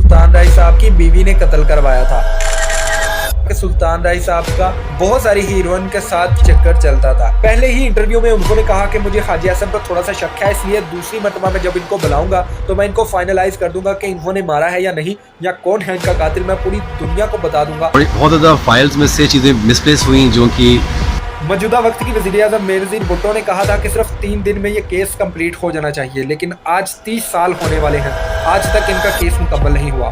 सुल्तान राही साहब की बीवी ने कत्ल करवाया था। सुल्तान राही साहब का बहुत सारी हीरोइन के साथ चक्कर चलता था। पहले ही इंटरव्यू में उन्होंने कहा कि मुझे हाजी हसन पर थोड़ा सा शक है, इसलिए दूसरी मरतबा में जब इनको बुलाऊंगा तो मैं इनको फाइनलाइज कर दूंगा कि इन्होंने मारा है या नहीं, या कौन है इनका कातिल, मैं पूरी दुनिया को बता दूंगा। बहुत ज़्यादा फाइल्स में से चीज़ें मिसप्लेस हुई जो कि मौजूदा वक्त की वज़ीर-ए-आज़म बेनज़ीर भुट्टो ने कहा था कि सिर्फ 3 दिन में ये केस कंप्लीट हो जाना चाहिए, लेकिन आज 30 साल होने वाले हैं, आज तक इनका केस मुकम्मल नहीं हुआ।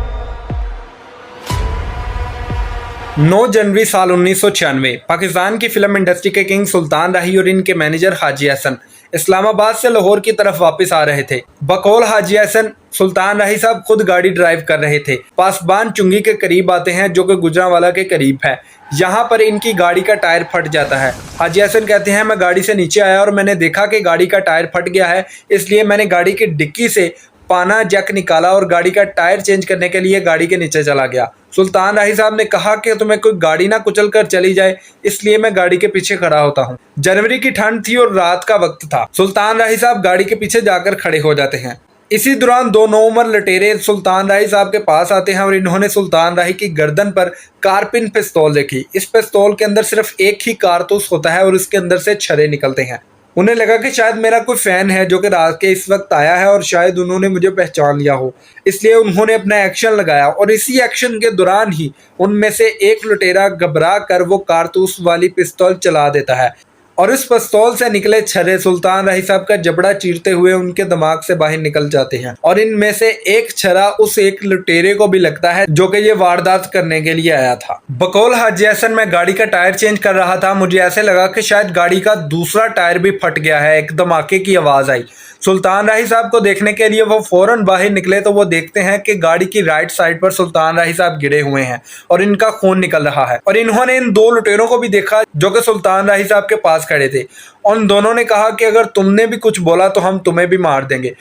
9 जनवरी साल 1996 पाकिस्तान की फिल्म इंडस्ट्री के किंग सुल्तान राही और इनके मैनेजर हाजी हसन इस्लामाबाद से लाहौर की तरफ वापस आ रहे थे। बकौल हाजी हसन, सुल्तान राही साहब खुद गाड़ी ड्राइव कर रहे थे। पासबान चुंगी के करीब आते हैं जो कि गुजरांवाला के करीब है। यहाँ पर इनकी गाड़ी का टायर फट जाता है। हाजी हसन कहते हैं, मैं गाड़ी से नीचे आया और मैंने देखा कि गाड़ी का टायर फट गया है, इसलिए मैंने गाड़ी की डिक्की से पाना जैक निकाला और गाड़ी का टायर चेंज करने के लिए गाड़ी के नीचे चला गया। सुल्तान राही साहब ने कहा कि तुम्हें कोई गाड़ी ना कुचल कर चली जाए, इसलिए मैं गाड़ी के पीछे खड़ा होता हूँ। जनवरी की ठंड थी और रात का वक्त था। सुल्तान राही साहब गाड़ी के पीछे जाकर खड़े हो जाते हैं। इसी दौरान 2 नौउमर लुटेरे सुल्तान राही साहब के पास आते हैं और इन्होंने सुल्तान राही की गर्दन पर कारपिन पिस्तौल देखी। इस पिस्तौल के अंदर सिर्फ एक ही कारतूस होता है और इसके अंदर से छर्रे निकलते हैं। उन्हें लगा कि शायद मेरा कोई फ़ैन है जो कि रात के इस वक्त आया है और शायद उन्होंने मुझे पहचान लिया हो, इसलिए उन्होंने अपना एक्शन लगाया और इसी एक्शन के दौरान ही उनमें से एक लुटेरा घबरा कर वो कारतूस वाली पिस्तौल चला देता है और इस पिस्तौल से निकले छर्रे सुल्तान राही साहब का जबड़ा चीरते हुए उनके दिमाग से बाहर निकल जाते हैं और इनमें से एक छर्रा उस एक लुटेरे को भी लगता है जो कि ये वारदात करने के लिए आया था। बकौल हाजी हसन, मैं गाड़ी का टायर चेंज कर रहा था, मुझे ऐसे लगा कि शायद गाड़ी का दूसरा टायर भी फट गया है। एक धमाके की आवाज़ आई। सुल्तान राही साहब को देखने के लिए वो फौरन बाहर निकले तो वो देखते हैं कि गाड़ी की राइट साइड पर सुल्तान राही साहब गिरे हुए हैं और इनका खून निकल रहा है। और इन्होंने इन 2 लुटेरों को भी देखा जो कि सुल्तान राही साहब के पास खड़े थे। उन दोनों ने कहा कि अगर तुमने भी कुछ बोला तो हम तुम्हें भी मार देंगे।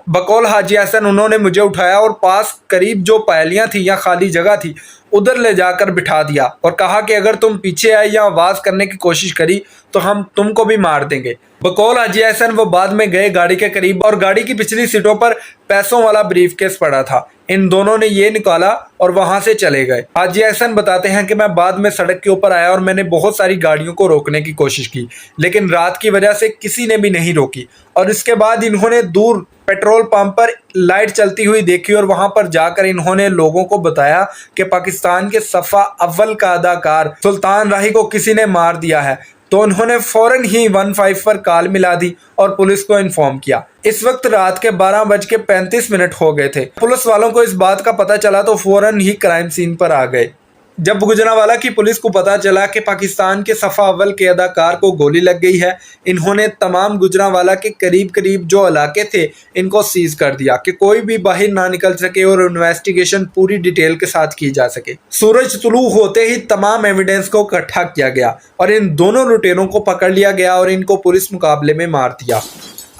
बकौल हाजी हसन, उन्होंने मुझे उठाया और पास करीब जो पायलियां थी या खाली जगह थी उधर ले जाकर बिठा दिया और कहा कि अगर तुम पीछे आए या आवाज़ करने की कोशिश करी तो हम तुमको भी मार देंगे। बकौल हाजी हसन वो बाद में गए गाड़ी के करीब और गाड़ी की पिछली सीटों पर पैसों वाला ब्रीफकेस पड़ा था। इन दोनों ने ये निकाला और वहां से चले गए। हाजी हसन बताते हैं कि मैं बाद में सड़क के ऊपर आया और मैंने बहुत सारी गाड़ियों को रोकने की कोशिश की, लेकिन रात की वजह से किसी ने भी नहीं रोकी। और इसके बाद इन्होंने दूर पेट्रोल पंप पर लाइट चलती हुई देखी और वहां पर जाकर इन्होंने लोगों को बताया कि पाकिस्तान के सफ़ा अव्वल का अदाकार सुल्तान राही को किसी ने मार दिया है। तो उन्होंने फौरन ही 15 पर कॉल मिला दी और पुलिस को इन्फॉर्म किया। इस वक्त रात के 12:35 हो गए थे। पुलिस वालों को इस बात का पता चला तो फौरन ही क्राइम सीन पर आ गए। जब गुजरांवाला की पुलिस को पता चला कि पाकिस्तान के सफ़ा अव्वल के अदाकार को गोली लग गई है, इन्होंने तमाम गुजरांवाला के करीब करीब जो इलाके थे इनको सीज कर दिया कि कोई भी बाहर ना निकल सके और इन्वेस्टिगेशन पूरी डिटेल के साथ की जा सके। सूरज तुलू होते ही तमाम एविडेंस को इकट्ठा किया गया और इन दोनों लुटेरों को पकड़ लिया गया और इनको पुलिस मुकाबले में मार दिया।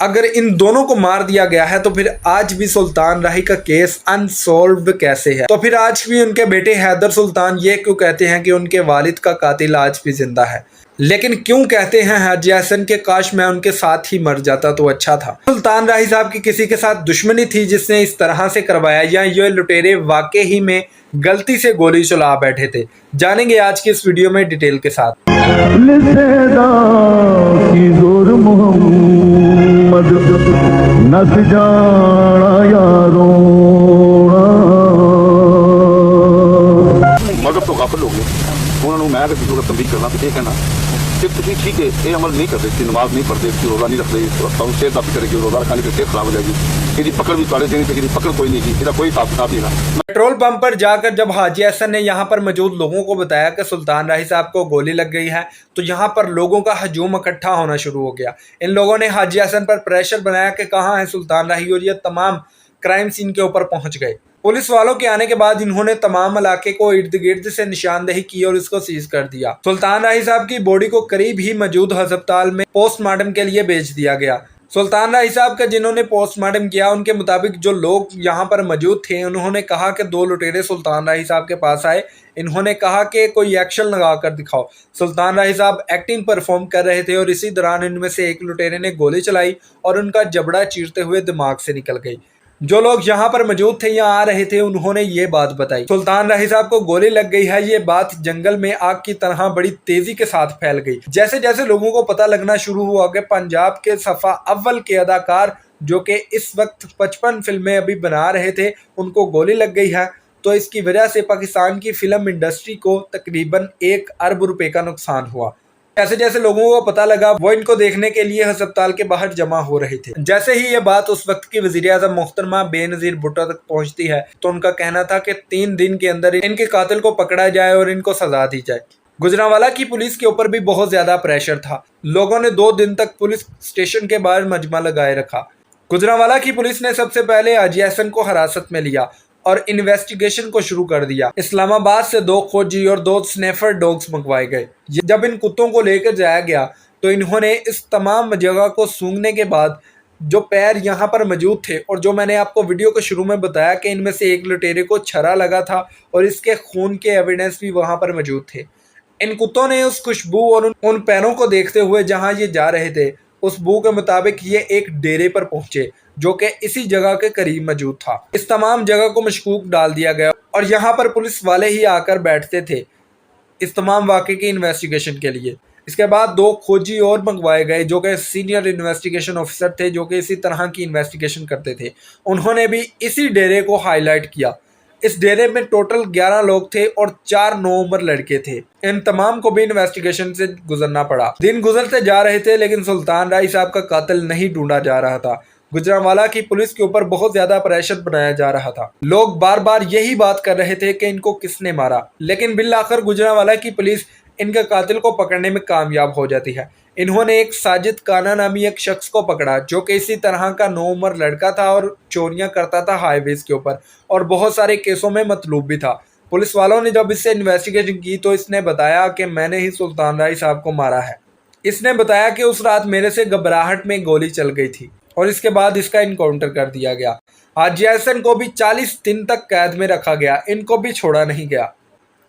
अगर इन दोनों को मार दिया गया है तो फिर आज भी सुल्तान राही का केस अनसॉल्व्ड कैसे है? तो फिर आज भी उनके बेटे हैदर सुल्तान ये क्यों कहते हैं कि उनके वालिद का कातिल आज भी जिंदा है? लेकिन क्यों कहते हैं हाजी हसन के काश मैं उनके साथ ही मर जाता तो अच्छा था? सुल्तान राही साहब की किसी के साथ दुश्मनी थी जिसने इस तरह से करवाया, या ये लुटेरे वाकई ही में गलती से गोली चला बैठे थे? जानेंगे आज की इस वीडियो में डिटेल के साथ। नस जाना यारों मगर तो गाफिल हो गए उन्होंने मैं अगर तंबीह करना तो ये कहना कि तुम ठीक है ये अमल नहीं करते, इसकी नमाज नहीं पढ़ते, इसकी रोज़ा नहीं रखते, सेहत काफ़ी करेगी, रोज़ा रखाने की सेहत खराब हो जाएगी, इसकी पकड़ भी सारे देने की पकड़ कोई नहीं की, इसका कोई हिसाब किताब नहीं रहा। पेट्रोल पंप पर जाकर जब हाजी हसन ने यहाँ पर मौजूद लोगों को बताया कि सुल्तान राही साहब को गोली लग गई है तो यहाँ पर लोगों का हजूम इकट्ठा होना शुरू हो गया। इन लोगों ने हाजी हसन पर प्रेशर बनाया कि कहाँ है सुल्तान राही, और ये तमाम क्राइम सीन के ऊपर पहुंच गए। पुलिस वालों के आने के बाद इन्होंने तमाम इलाके को इर्द गिर्द से निशानदेही की और इसको सीज कर दिया। सुल्तान राही साहब की बॉडी को करीब ही मौजूद अस्पताल में पोस्टमार्टम के लिए भेज दिया गया। सुल्तान राही साहब का जिन्होंने पोस्टमार्टम किया उनके मुताबिक जो लोग यहाँ पर मौजूद थे उन्होंने कहा कि 2 लुटेरे सुल्तान राही साहब के पास आए। इन्होंने कहा कि कोई एक्शन लगा कर दिखाओ। सुल्तान राही साहब एक्टिंग परफॉर्म कर रहे थे और इसी दौरान इनमें से एक लुटेरे ने गोली चलाई और उनका जबड़ा चीरते हुए दिमाग से निकल गई। जो लोग यहाँ पर मौजूद थे, यहाँ आ रहे थे, उन्होंने ये बात बताई। सुल्तान राही साहब को गोली लग गई है, ये बात जंगल में आग की तरह बड़ी तेजी के साथ फैल गई। जैसे जैसे लोगों को पता लगना शुरू हुआ कि पंजाब के सफा अव्वल के अदाकार जो कि इस वक्त 55 फिल्में अभी बना रहे थे, उनको गोली लग गई है, तो इसकी वजह से पाकिस्तान की फिल्म इंडस्ट्री को तकरीबन 1 अरब रुपए का नुकसान हुआ। जैसे जैसे लोगों को पता लगा, वो इनको देखने के लिए अस्पताल के बाहर जमा हो रहे थे। जैसे ही ये बात उस वक्त की वज़ीर-ए-आज़म मोहतरमा बेनज़ीर भुट्टो तक पहुंचती है, तो उनका कहना था कि 3 दिन के अंदर इनके कातिल को पकड़ा जाए और इनको सजा दी जाए। गुजरांवाला की पुलिस के ऊपर भी बहुत ज्यादा प्रेशर था। लोगों ने 2 दिन तक पुलिस स्टेशन के बाहर मजमा लगाए रखा। गुजरांवाला की पुलिस ने सबसे पहले हाजी हसन को हिरासत में लिया और इन्वेस्टिगेशन को शुरू कर दिया। इस्लामाबाद से 2 खोजी और 2 स्नैफर डॉग्स मंगवाए गए। जब इन कुत्तों को लेकर जाया गया, तो इन्होंने इस तमाम जगह को सूंघने के बाद जो पैर यहाँ पर मौजूद थे, और जो मैंने आपको वीडियो के शुरू में बताया कि इनमें से एक लुटेरे को छरा लगा था और इसके खून के एविडेंस भी वहाँ पर मौजूद थे। इन कुत्तों ने उस खुशबू और उन पैरों को देखते हुए जहाँ ये जा रहे थे, उस बू के मुताबिक ये एक डेरे पर पहुंचे जो कि इसी जगह के करीब मौजूद था। इस तमाम जगह को मशकूक डाल दिया गया और यहाँ पर पुलिस वाले ही आकर बैठते थे इस तमाम वाक़े की इन्वेस्टिगेशन के लिए। इसके बाद 2 खोजी और मंगवाए गए जो कि सीनियर इन्वेस्टिगेशन ऑफिसर थे, जो कि इसी तरह की इन्वेस्टिगेशन करते थे। उन्होंने भी इसी डेरे को हाईलाइट किया। इस डेरे में टोटल 11 लोग थे और 4 नौउम्र लड़के थे। इन तमाम को भी इन्वेस्टिगेशन से गुजरना पड़ा। दिन गुजरते जा रहे थे, लेकिन सुल्तान राही साहब का कातिल नहीं ढूंढा जा रहा था। गुजरांवाला की पुलिस के ऊपर बहुत ज्यादा प्रेशर बनाया जा रहा था। लोग बार बार यही बात कर रहे थे कि इनको किसने मारा, लेकिन बिलाखिर गुजरांवाला की पुलिस इनके कातिल को पकड़ने में कामयाब हो जाती है। इन्होंने एक साजिद काना नामी एक शख्स को पकड़ा जो कि इसी तरह का 9 उम्र लड़का था और चोरियां करता था हाईवेज के ऊपर, और बहुत सारे केसों में मतलूब भी था। पुलिस वालों ने जब इससे इन्वेस्टिगेशन की, तो इसने बताया कि मैंने ही सुल्तान राही साहब को मारा है। इसने बताया कि उस रात मेरे से घबराहट में गोली चल गई थी और इसके बाद इसका इनकाउंटर कर दिया गया। हाजी हसन को भी 40 दिन तक कैद में रखा गया, इनको भी छोड़ा नहीं गया।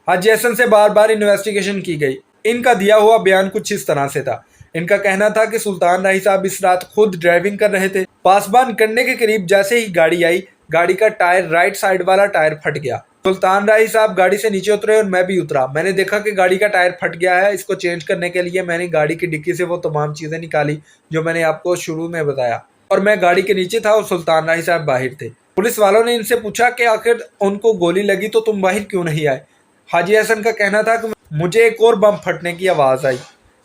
हाजी हसन से बार बार इन्वेस्टिगेशन की गई। इनका दिया हुआ बयान कुछ इस तरह से था। इनका कहना था कि सुल्तान राही साहब इस रात खुद ड्राइविंग कर रहे थे। पासबान करने के करीब जैसे ही गाड़ी आई, गाड़ी का टायर, राइट साइड वाला टायर फट गया। सुल्तान राही साहब गाड़ी से नीचे उतरे और मैं भी उतरा। मैंने देखा कि गाड़ी का टायर फट गया है। इसको चेंज करने के लिए मैंने गाड़ी की डिक्की से वो तमाम चीज़ें निकाली जो मैंने आपको शुरू में बताया, और मैं गाड़ी के नीचे था और सुल्तान राही साहब बाहर थे। पुलिस वालों ने इनसे पूछा कि आखिर उनको गोली लगी तो तुम बाहर क्यों नहीं आए। हाजी हसन का कहना था कि मुझे एक और बम फटने की आवाज़ आई।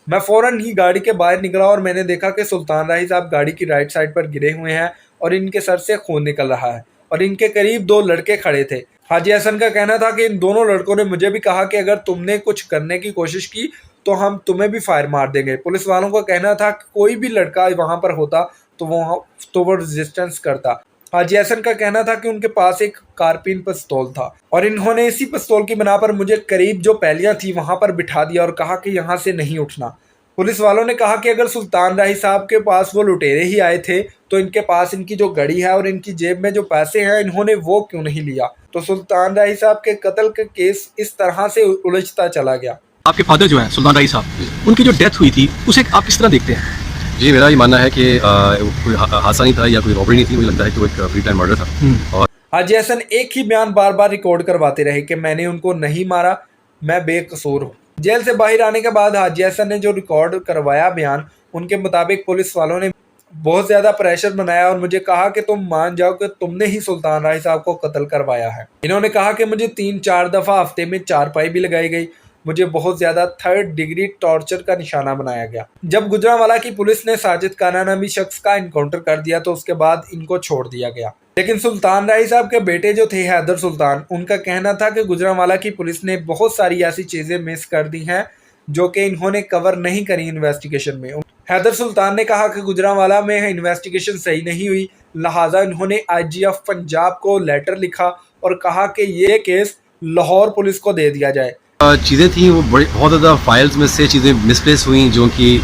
मैं फ़ौरन ही गाड़ी के बाहर निकला और मैंने देखा कि सुल्तान राही साहब गाड़ी की राइट साइड पर गिरे हुए हैं और इनके सर से खून निकल रहा है, और इनके करीब 2 लड़के खड़े थे। हाजी हसन का कहना था कि इन दोनों लड़कों ने मुझे भी कहा कि अगर तुमने कुछ करने की कोशिश की तो हम तुम्हें भी फायर मार देंगे। पुलिस वालों का कहना था कि कोई भी लड़का वहाँ पर होता तो वो रेजिस्टेंस करता। हाजी हसन का कहना था कि उनके पास एक कारबीन पिस्तौल था और इन्होंने इसी पिस्तौल की बिना पर मुझे करीब जो पैलियां थी वहां पर बिठा दिया और कहा कि यहाँ से नहीं उठना। पुलिस वालों ने कहा कि अगर सुल्तान राही साहब के पास वो लुटेरे ही आए थे तो इनके पास इनकी जो घड़ी है और इनकी जेब में जो पैसे हैं, इन्होंने वो क्यों नहीं लिया। तो सुल्तान राही साहब के कत्ल का केस इस तरह से उलझता चला गया। आपके फादर जो है सुल्तान राही साहब, उनकी जो डेथ हुई थी उसे आप किस तरह देखते हैं? जी, मेरा ये मानना है कि कोई हादसा नहीं था या कोई रॉबरी नहीं थी। मुझे लगता है कि वो एक प्री प्लान मर्डर था। और हाजी हसन एक ही बयान बार बार रिकॉर्ड करवाते रहे कि मैंने उनको नहीं मारा, मैं बेकसूर हूँ। जेल से बाहर आने के बाद हाजी हसन ने जो रिकॉर्ड करवाया बयान, उनके मुताबिक पुलिस वालों ने बहुत ज़्यादा प्रेशर बनाया और मुझे कहा कि तुम मान जाओ कि तुमने ही सुल्तान राही साहब को कत्ल करवाया है। इन्होंने कहा कि मुझे 3-4 दफ़ा हफ्ते में चारपाई भी लगाई गई। मुझे बहुत ज़्यादा 3rd डिग्री टॉर्चर का निशाना बनाया गया। जब गुजरांवाला की पुलिस ने साजिद काना नामी शख्स का इनकाउंटर कर दिया तो उसके बाद इनको छोड़ दिया गया। लेकिन सुल्तान राही साहब के बेटे जो थे हैदर सुल्तान, उनका कहना था कि गुजरांवाला की पुलिस ने बहुत सारी ऐसी चीज़ें मिस कर दी हैं जो कि इन्होंने कवर नहीं करी इन्वेस्टिगेशन में। हैदर सुल्तान ने कहा कि गुजरांवाला में इन्वेस्टिगेशन सही नहीं हुई, लिहाजा इन्होंने IGF पंजाब को लेटर लिखा और कहा कि ये केस लाहौर पुलिस को दे दिया जाए। चीज़ें थी वो बहुत ज़्यादा फाइल्स में से चीज़ें मिसप्लेस हुई, जो कि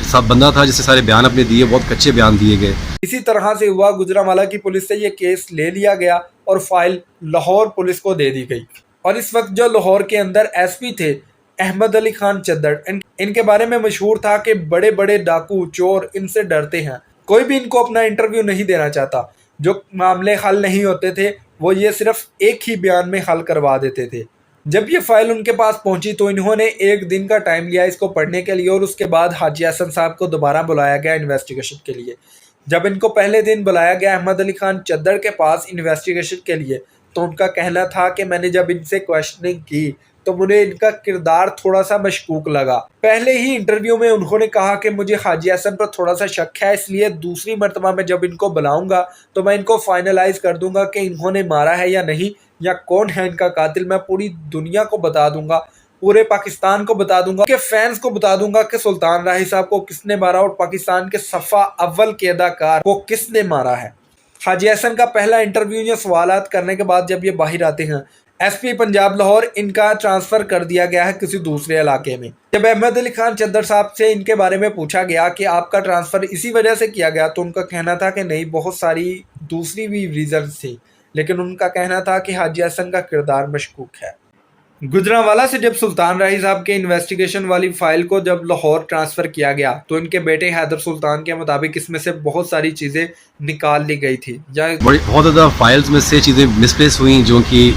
सब बंदा था जिससे सारे बयान अपने दिए, बहुत कच्चे बयान दिए गए। इसी तरह से हुआ, गुजरांवाला की पुलिस से ये केस ले लिया गया और फाइल लाहौर पुलिस को दे दी गई। और इस वक्त जो लाहौर के अंदर SP थे अहमद अली खान चद्दड़, इनके बारे में मशहूर था कि बड़े बड़े डाकू चोर इनसे डरते हैं, कोई भी इनको अपना इंटरव्यू नहीं देना चाहता। जो मामले हल नहीं होते थे वो ये सिर्फ एक ही बयान में हल करवा देते थे। जब ये फाइल उनके पास पहुंची तो इन्होंने एक दिन का टाइम लिया इसको पढ़ने के लिए और उसके बाद हाजी हसन साहब को दोबारा बुलाया गया इन्वेस्टिगेशन के लिए। जब इनको पहले दिन बुलाया गया अहमद अली खान चद्दर के पास इन्वेस्टिगेशन के लिए तो उनका कहना था कि मैंने जब इनसे क्वेश्चनिंग की तो मुझे इनका किरदार थोड़ा सा मशकूक लगा। पहले ही इंटरव्यू में उन्होंने कहा कि मुझे हाजी हसन पर थोड़ा सा शक है, इसलिए दूसरी मरतबा में जब इनको बुलाऊंगा तो मैं इनको फाइनलाइज कर दूंगा कि इन्होंने मारा है या नहीं, या कौन है इनका कातिल। मैं पूरी दुनिया को बता दूंगा, पूरे पाकिस्तान को बता दूंगा, के फैंस को बता दूंगा कि सुल्तान राही साहब को किसने मारा और पाकिस्तान के सफ़ा अव्वल के अदाकार को किसने मारा है। हाजी हसन का पहला इंटरव्यू या सवालात करने के बाद जब ये बाहर आते हैं, एसपी पंजाब लाहौर इनका ट्रांसफ़र कर दिया गया है किसी दूसरे इलाके में। जब अहमद अली खान चद्दर साहब से इनके बारे में पूछा गया कि आपका ट्रांसफ़र इसी वजह से किया गया तो उनका कहना था कि नहीं, बहुत सारी दूसरी भी रीज़न्स थी, लेकिन उनका कहना था कि हाजी हसन का किरदार मशकूक है। गुजरांवाला से जब सुल्तान राही साहब के इन्वेस्टिगेशन वाली फाइल को जब लाहौर ट्रांसफ़र किया गया तो इनके बेटे हैदर सुल्तान के मुताबिक इसमें से बहुत सारी चीज़ें निकाल ली गई थी। बहुत ज़्यादा फाइल्स में से चीज़ें मिसप्लेस हुई जो कि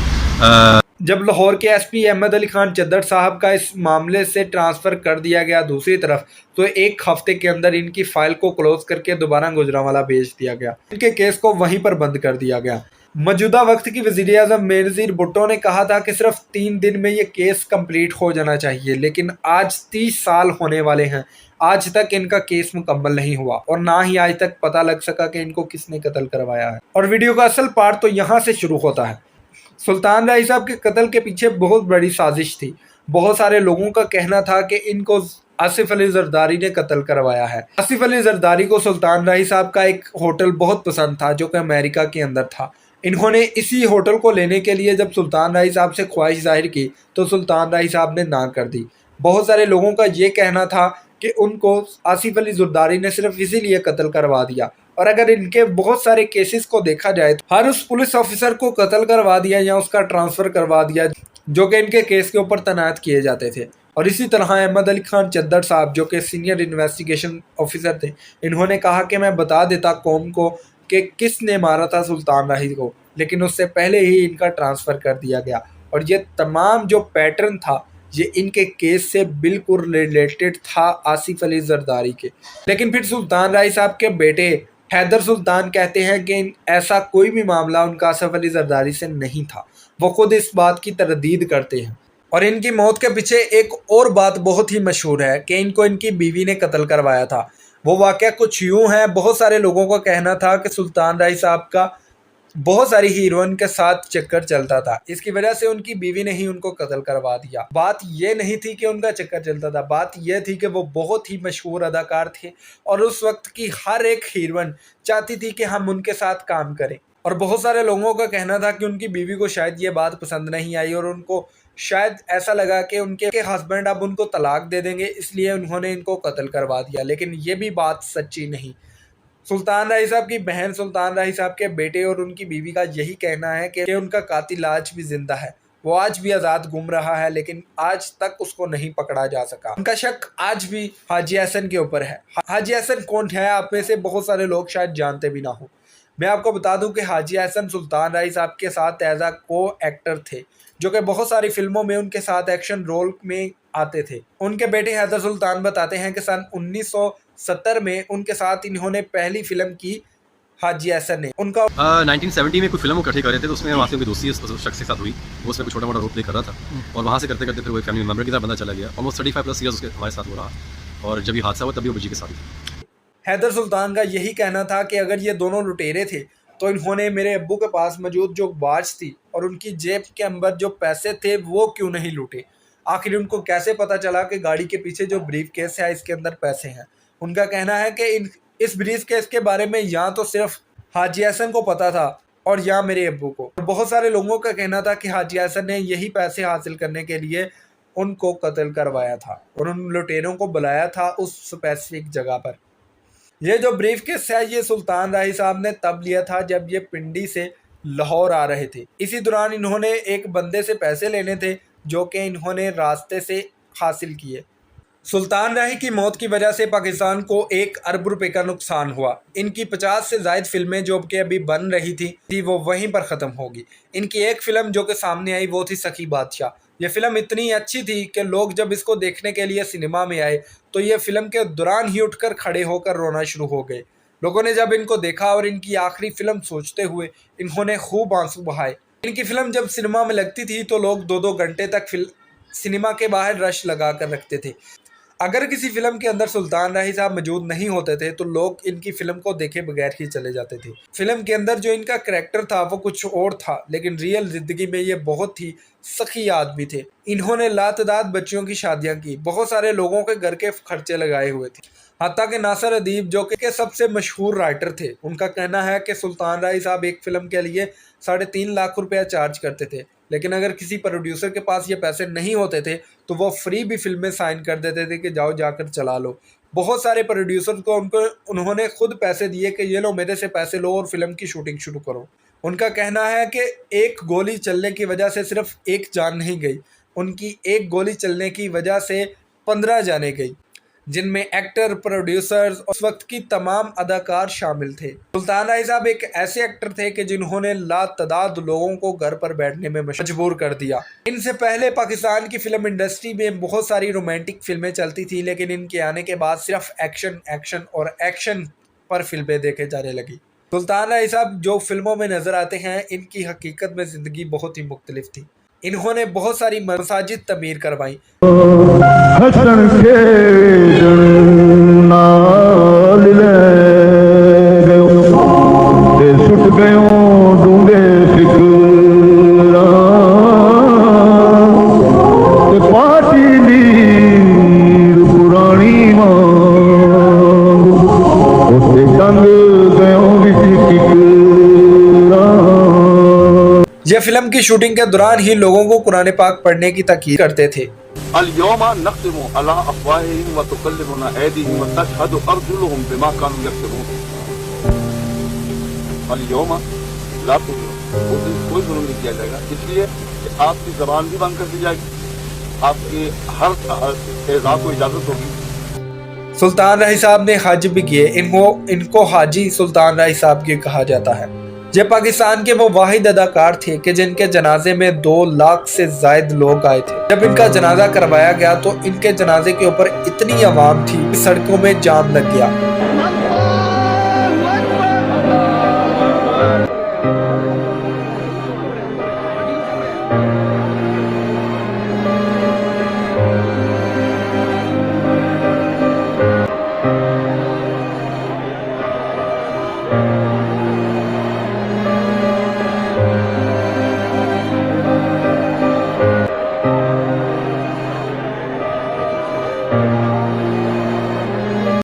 जब लाहौर के एसपी अहमद अली खान चद्दर साहब का इस मामले से ट्रांसफ़र कर दिया गया दूसरी तरफ, तो एक हफ्ते के अंदर इनकी फ़ाइल को क्लोज करके दोबारा गुजरांवाला भेज दिया गया। इनके केस को वहीं पर बंद कर दिया गया। मौजूदा वक्त की वज़ीर आज़म बेनज़ीर भुट्टो ने कहा था कि सिर्फ 3 दिन में ये केस कंप्लीट हो जाना चाहिए, लेकिन आज 30 साल होने वाले हैं, आज तक इनका केस मुकम्मल नहीं हुआ और ना ही आज तक पता लग सका कि इनको किसने कत्ल करवाया है। और वीडियो का असल पार्ट तो यहाँ से शुरू होता है। सुल्तान राही साहब के कत्ल के पीछे बहुत बड़ी साजिश थी। बहुत सारे लोगों का कहना था कि इनको आसिफ अली जरदारी ने कत्ल करवाया है। आसिफ अली जरदारी को सुल्तान राही साहब का एक होटल बहुत पसंद था जो कि अमेरिका के अंदर था। इन्होंने इसी होटल को लेने के लिए जब सुल्तान राही साहब से ख्वाहिश जाहिर की तो सुल्तान राही साहब ने ना कर दी। बहुत सारे लोगों का ये कहना था कि उनको आसिफ अली जरदारी ने सिर्फ इसीलिए कत्ल करवा दिया, और अगर इनके बहुत सारे केसेस को देखा जाए तो हर उस पुलिस ऑफिसर को कत्ल करवा दिया या उसका ट्रांसफ़र करवा दिया जो कि इनके केस के ऊपर तैनात किए जाते थे। और इसी तरह अहमद अली खान चद्दर साहब जो कि सीनियर इन्वेस्टिगेशन ऑफिसर थे, इन्होंने कहा कि मैं बता देता कौम को कि किसने मारा था सुल्तान राही को, लेकिन उससे पहले ही इनका ट्रांसफ़र कर दिया गया। और ये तमाम जो पैटर्न था ये इनके केस से बिल्कुल रिलेटेड था आसिफ अली जरदारी के। लेकिन फिर सुल्तान राही साहब के बेटे हैदर सुल्तान कहते हैं कि ऐसा कोई भी मामला उनका आसिफ अली जरदारी से नहीं था। वो खुद इस बात की तरदीद करते हैं। और इनकी मौत के पीछे एक और बात बहुत ही मशहूर है कि इनको इनकी बीवी ने कत्ल करवाया था। वो वाक़या कुछ यूँ है, बहुत सारे लोगों का कहना था कि सुल्तान राही साहब का बहुत सारी हीरोइन के साथ चक्कर चलता था, इसकी वजह से उनकी बीवी ने ही उनको कत्ल करवा दिया। बात ये नहीं थी कि उनका चक्कर चलता था, बात ये थी कि वो बहुत ही मशहूर अदाकार थे और उस वक्त की हर एक हीरोइन चाहती थी कि हम उनके साथ काम करें। और बहुत सारे लोगों का कहना था कि उनकी बीवी को शायद ये बात पसंद नहीं आई और उनको शायद ऐसा लगा कि उनके हस्बैंड अब उनको तलाक दे देंगे, इसलिए उन्होंने इनको कत्ल करवा दिया। लेकिन ये भी बात सच्ची नहीं। सुल्तान राही साहब की बहन, सुल्तान राही साहब के बेटे और उनकी बीवी का यही कहना है कि उनका कातिल आज भी जिंदा है, वो आज भी आज़ाद घूम रहा है, लेकिन आज तक उसको नहीं पकड़ा जा सका। उनका शक आज भी हाजी हसन के ऊपर है। हाजी हसन कौन है, आप में से बहुत सारे लोग शायद जानते भी ना हो। मैं आपको बता दूं कि हाजी हसन सुल्तान राही साहब के साथ एज आ को एक्टर थे, जो कि बहुत सारी फिल्मों में उनके साथ एक्शन रोल में आते थे। उनके बेटे हैदर सुल्तान बताते हैं कि सन 1970 में उनके साथ इन्होंने पहली फिल्म की हाजी हसन ने। उनका 1970 में कोई फिल्म इकट्ठे कर रहे थे तो उसमें वहाँ से उनकी दोस्ती उस शख्स के साथ हुई। वो उसमें कोई छोटा मोटा रोल प्ले कर रहा था और वहाँ से करते करते फिर वो फैमिली मेम्बर की तरह बंदा चला गया। ऑलमोस्ट 35+ ईयर्स उसके हमारे साथ हो रहा, और जब ये हादसा हुआ तभी वो बजी के साथ ही। हैदर सुल्तान का यही कहना था कि अगर ये दोनों लुटेरे थे तो इन्होंने मेरे अब्बू के पास मौजूद जो वॉच थी और उनकी जेब के अंदर जो पैसे थे वो क्यों नहीं लूटे। आखिर उनको कैसे पता चला कि गाड़ी के पीछे जो ब्रीफ केस है इसके अंदर पैसे हैं। उनका कहना है कि इस ब्रीफ केस के बारे में या तो सिर्फ हाजी हसन को पता था और या मेरे अब्बू को। बहुत सारे लोगों का कहना था कि हाजी हसन ने यही पैसे हासिल करने के लिए उनको कत्ल करवाया था और उन लुटेरों को बुलाया था उस स्पेसिफिक जगह पर। ये जो ब्रीफ केस है ये सुल्तान राही साहब ने तब लिया था जब ये पिंडी से लाहौर आ रहे थे। इसी दौरान इन्होंने एक बंदे से पैसे लेने थे जो कि इन्होंने रास्ते से हासिल किए। सुल्तान राही की मौत की वजह से पाकिस्तान को 1 अरब रुपए का नुकसान हुआ। इनकी 50 से ज़ायद फिल्में जो कि अभी बन रही थी वो वहीं पर ख़त्म होगी। इनकी एक फ़िल्म जो कि सामने आई वो थी सखी बादशाह। ये फ़िल्म इतनी अच्छी थी कि लोग जब इसको देखने के लिए सिनेमा में आए तो ये फ़िल्म के दौरान ही उठकर खड़े होकर रोना शुरू हो गए। लोगों ने जब इनको देखा और इनकी आखिरी फ़िल्म सोचते हुए इन्होंने खूब आंसू बहाए। इनकी फ़िल्म जब सिनेमा में लगती थी तो लोग 2-2 घंटे तक सिनेमा के बाहर रश लगा कर रखते थे। अगर किसी फिल्म के अंदर सुल्तान राही साहब मौजूद नहीं होते थे तो लोग इनकी फिल्म को देखे बगैर ही चले जाते थे। फिल्म के अंदर जो इनका करैक्टर था वो कुछ और था, लेकिन रियल जिंदगी में ये बहुत ही सखी आदमी थे। इन्होंने लातदाद बच्चियों की शादियां की, बहुत सारे लोगों के घर के खर्चे लगाए हुए थे। हत्ता कि नासिर अदीब जो कि सबसे मशहूर राइटर थे, उनका कहना है कि सुल्तान राही साहब एक फिल्म के लिए 3.5 लाख रुपया चार्ज करते थे, लेकिन अगर किसी प्रोड्यूसर के पास ये पैसे नहीं होते थे तो वो फ्री भी फिल्में साइन कर देते थे कि जाओ जाकर चला लो। बहुत सारे प्रोड्यूसर को उन्होंने खुद पैसे दिए कि ये लो मेरे से पैसे लो और फिल्म की शूटिंग शुरू करो। उनका कहना है कि एक गोली चलने की वजह से सिर्फ एक जान नहीं गई, उनकी एक गोली चलने की वजह से 15 जानें गई, जिनमें एक्टर, प्रोड्यूसर्स और उस वक्त की तमाम अदाकार शामिल थे। सुल्तान राही साहब एक ऐसे एक्टर थे कि जिन्होंने लातादाद लोगों को घर पर बैठने में मजबूर कर दिया। इनसे पहले पाकिस्तान की फिल्म इंडस्ट्री में बहुत सारी रोमांटिक फिल्में चलती थी, लेकिन इनके आने के बाद सिर्फ एक्शन एक्शन और एक्शन पर फिल्में देखे जाने लगी। सुल्तान राही साहब जो फिल्मों में नजर आते हैं, इनकी हकीकत में ज़िंदगी बहुत ही मुख्तलिफ थी। इन्होंने बहुत सारी मसाजिद तमीर करवाई। हसन खेडण नाल ले गयो ते सुट गयो डूंगे फिकरां ते पाटी नीर पुरानी मांग उते टंग गयो विच किकरां। यह फिल्म की शूटिंग के दौरान ही लोगों को कुरान पाक पढ़ने की ताकीद करते थे। अल-यौमा नख्तिमु अला अफ़वाहिहिम व तुकल्लिमुना ऐदीहिम व तशहदु अर्जुलुहुम बिमा कानू यक्सिबून। अल-यौमा ला तुज़लम, उस दिन कोई जुल्म नहीं किया जाएगा, इसलिए कि आपकी ज़बान भी बंद कर दी जाएगी, आपके हर एज़ा को इजाज़त होगी। सुल्तान राही साहब ने हज भी किए। इनको हाजी सुल्तान राही साहब की कहा जाता है। ये पाकिस्तान के वो वाहिद अदाकार थे कि जिनके जनाजे में 2 लाख से जायद लोग आए थे। जब इनका जनाजा करवाया गया तो इनके जनाजे के ऊपर इतनी आवाम थी कि सड़कों में जाम लग गया।